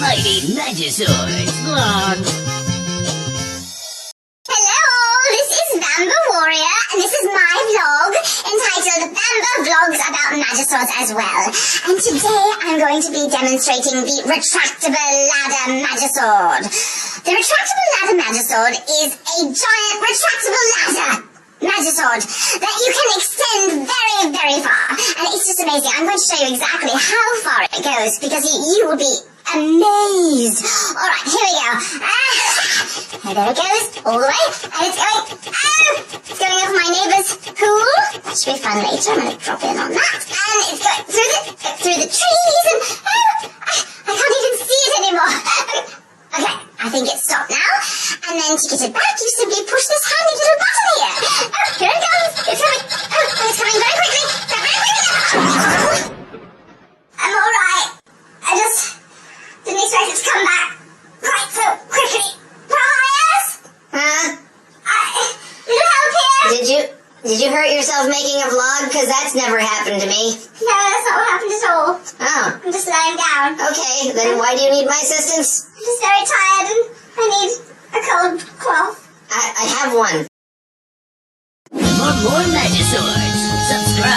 Mighty Magiswords vlog. Hello, this is Bamba Warrior, and this is my vlog entitled Bamba Vlogs About Magiswords as well. And today I'm going to be demonstrating the retractable ladder Magisword. The retractable ladder Magisword is a giant retractable ladder Magisword that you can extend very, very far. And it's just amazing. I'm going to show you exactly how far it goes because you will be amazed. Alright, here we go. And there it goes, all the way. And it's going, it's going over my neighbour's pool. That should be fun later. I'm going to drop in on that. And it's going through the trees and, I can't even see it anymore. Okay, I think it's stopped now. And then to get it back, you simply push this handy little button here. Oh, here it goes. It's coming. Oh, it's coming very quickly. Very quickly. I'm alright. I just didn't expect it to come back quite so quickly. Briars? Huh? Little help here? Did you hurt yourself making a vlog? Because that's never happened to me. No, that's not what happened at all. Oh. I'm just lying down. Okay, then why do you need my assistance? I'm just very tired and I need a cold cloth. I have one. For more Magiswords, subscribe.